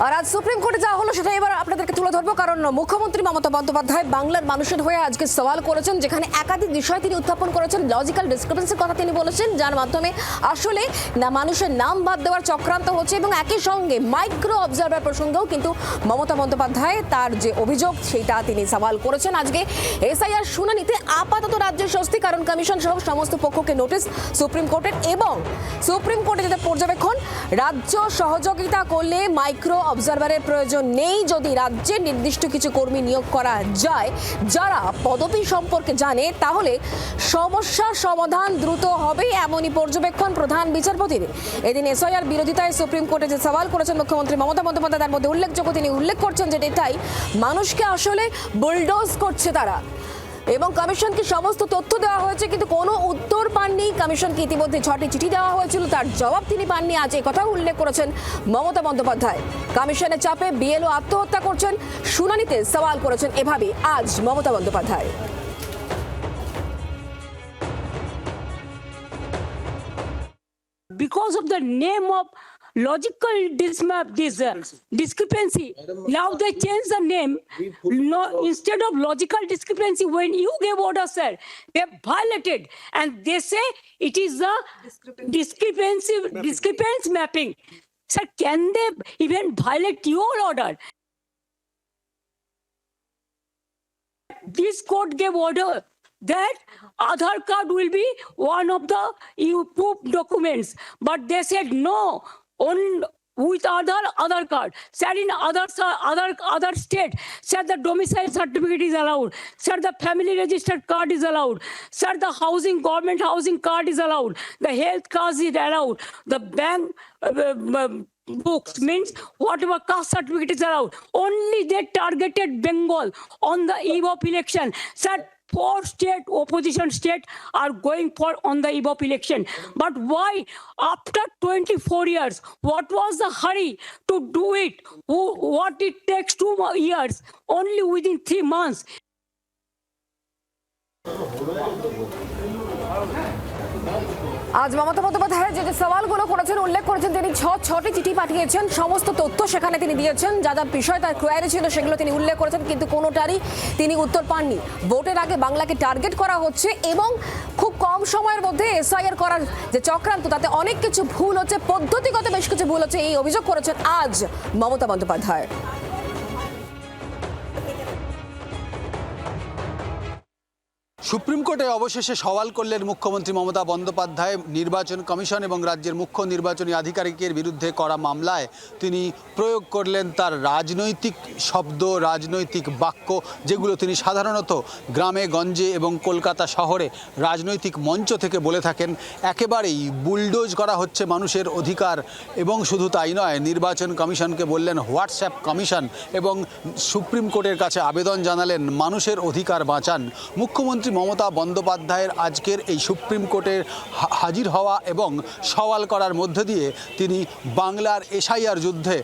আর আজ সুপ্রিম কোর্টে যা হলো সেটা এবার আপনাদেরকে তুলে ধরবো, কারণ মুখ্যমন্ত্রী মমতা বন্দ্যোপাধ্যায় বাংলার মানুষের হয়ে আজকে সওয়াল করেছেন, যেখানে একাধিক বিষয় তিনি উত্থাপন করেছেন। লজিক্যাল ডিসক্রিপেন্সির কথা তিনি বলেছেন, যার মাধ্যমে আসলে না মানুষের নাম বাদ দেওয়ার চক্রান্ত হচ্ছে, এবং একই সঙ্গে মাইক্রো অবজারভার প্রসঙ্গেও কিন্তু মমতা বন্দ্যোপাধ্যায় তার যে অভিযোগ সেটা তিনি সওয়াল করেছেন। আজকে এসআইআর শুনানিতে আপাতত রাজ্যের স্বস্তি, কারণ কমিশন সহ সমস্ত পক্ষকে নোটিশ সুপ্রিম কোর্টের, এবং সুপ্রিম কোর্টে যেটা পর্যবেক্ষণ, রাজ্য সহযোগিতা করলে মাইক্রো অবজারভারের প্রয়োজন নেই যদি রাজ্যের নির্দিষ্ট কিছু কর্মী নিয়োগ করা যায় যারা পদবি সম্পর্কে জানে, তাহলে সমস্যার সমাধান দ্রুত হবে, এমনই পর্যবেক্ষণ প্রধান বিচারপতির। এদিন এসআইআর বিরোধিতায় সুপ্রিম কোর্টে যে সওয়াল করেছেন মুখ্যমন্ত্রী মমতা বন্দ্যোপাধ্যায়, তার মধ্যে উল্লেখযোগ্য তিনি উল্লেখ করছেন যে এটাই মানুষকে আসলে বুলডোজ করছে তারা, এবং কমিশনকে সমস্ত তথ্য দেওয়া হয়েছে কিন্তু কোনো উত্তর পাননি। কমিশনকে ইতিমধ্যে 6টি চিঠি দেওয়া হয়েছিল, তার জবাব তিনি পাননি। আজ এই কথা উল্লেখ করেছেন মমতা বন্দ্যোপাধ্যায়। কমিশনের চাপে বিএলও আত্মহত্যা করছেন, শুনানিতে সওয়াল করেছেন এভাবে আজ Mamata Bandyopadhyay. Because of the name of logical discrepancy, now they change the name. No, instead of logical discrepancy, when you gave order, sir, they violated, and they say it is the discrepancy mapping. Sir, can they even violate your order? This court gave order that Aadhaar card will be one of the proof documents, but they said no, on with Aadhaar card. Said in other state, said the domicile certificate is allowed. Said the family registered card is allowed. Said the government housing card is allowed. The health card is allowed. The bank books means whatever caste certificate is allowed. Only they targeted Bengal on the eve of election. Said 4 state opposition state are going for on the eve of election. But why after 24 years? What was the hurry to do it? What it takes 2 years? Only within 3 months. আজ মমতা বন্দ্যোপাধ্যায় যে সওয়ালগুলো করেছেন, উল্লেখ করেছেন তিনি 6টি চিঠি পাঠিয়েছেন, সমস্ত তথ্য সেখানে তিনি দিয়েছেন, যা যা বিষয় তার কোয়ারি ছিল সেগুলো তিনি উল্লেখ করেছেন, কিন্তু কোনোটারই তিনি উত্তর পাননি। ভোটের আগে বাংলাকে টার্গেট করা হচ্ছে, এবং খুব কম সময়ের মধ্যে এসআইআর করার যে চক্রান্ত, তাতে অনেক কিছু ভুল হচ্ছে, পদ্ধতিগত বেশ কিছু ভুল হচ্ছে, এই অভিযোগ করেছেন আজ মমতা বন্দ্যোপাধ্যায়। সুপ্রিম কোর্টে অবশেষে সওয়াল করলেন মুখ্যমন্ত্রী মমতা বন্দ্যোপাধ্যায়। নির্বাচন কমিশন এবং রাজ্যের মুখ্য নির্বাচনী আধিকারিকের বিরুদ্ধে করা মামলায় তিনি প্রয়োগ করলেন তার রাজনৈতিক শব্দ, রাজনৈতিক বাক্য, যেগুলো তিনি সাধারণত গ্রামে গঞ্জে এবং কলকাতা শহরে রাজনৈতিক মঞ্চ থেকে বলে থাকেন। একেবারেই বুলডোজ করা হচ্ছে মানুষের অধিকার, এবং শুধু তাই নয়, নির্বাচন কমিশনকে বললেন হোয়াটসঅ্যাপ কমিশন, এবং সুপ্রিম কোর্টের কাছে আবেদন জানালেন মানুষের অধিকার বাঁচান। মুখ্যমন্ত্রী মমতা বন্দ্যোপাধ্যায়ের আজকের এই সুপ্রিম কোর্টের হাজির হওয়া এবং সওয়াল করার মধ্য দিয়ে তিনি বাংলার এসআইআর যুদ্ধে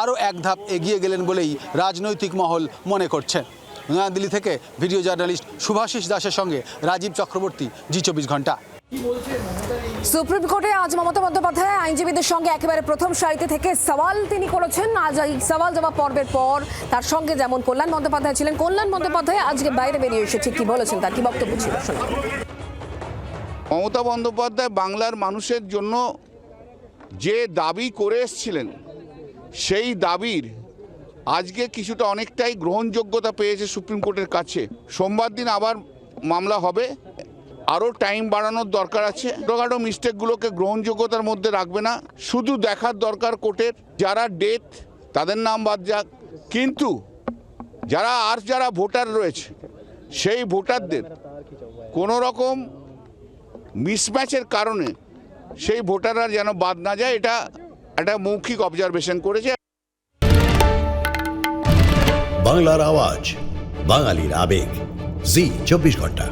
আরও এক ধাপ এগিয়ে গেলেন বলেই রাজনৈতিক মহল মনে করছে। নয়াদিল্লি থেকে ভিডিও জার্নালিস্ট শুভাশিস দাসের সঙ্গে রাজীব চক্রবর্তী, জি24 ঘন্টা। সুপ্রিম কোর্টে আজ মমতা বন্দ্যোপাধ্যায় আইনজীবীদের সঙ্গে একেবারে প্রথম সারিতে থেকে সওয়াল তিনি করেছেন। আজ এই সওয়াল জবাব পর্বের পর তার সঙ্গে যেমন কল্যাণ বন্দ্যোপাধ্যায় ছিলেন, কল্যাণ বন্দ্যোপাধ্যায় আজকে বাইরে বেরিয়ে এসে ঠিক কি বলেছেন, তার কি বক্তব্য ছিল? মমতা বন্দ্যোপাধ্যায় বাংলার মানুষের জন্য যে দাবি করে এসেছিলেন, সেই দাবির আজকে কিছুটা অনেকটাই গ্রহণযোগ্যতা পেয়েছে সুপ্রিম কোর্টের কাছে। সোমবার দিন আবার মামলা হবে, আরও টাইম বাড়ানোর দরকার আছে। ছোটোখাটো মিস্টেকগুলোকে গ্রহণযোগ্যতার মধ্যে রাখবে না, শুধু দেখার দরকার কোর্টের যারা ডেথ তাদের নাম বাদ যাক, কিন্তু যারা ভোটার রয়েছে সেই ভোটারদের কোনো রকম মিসম্যাচের কারণে সেই ভোটাররা যেন বাদ না যায়, এটা একটা মৌখিক অবজারভেশন করেছে। বাংলার আওয়াজ, বাঙালির আবেগ, জি24 ঘন্টা।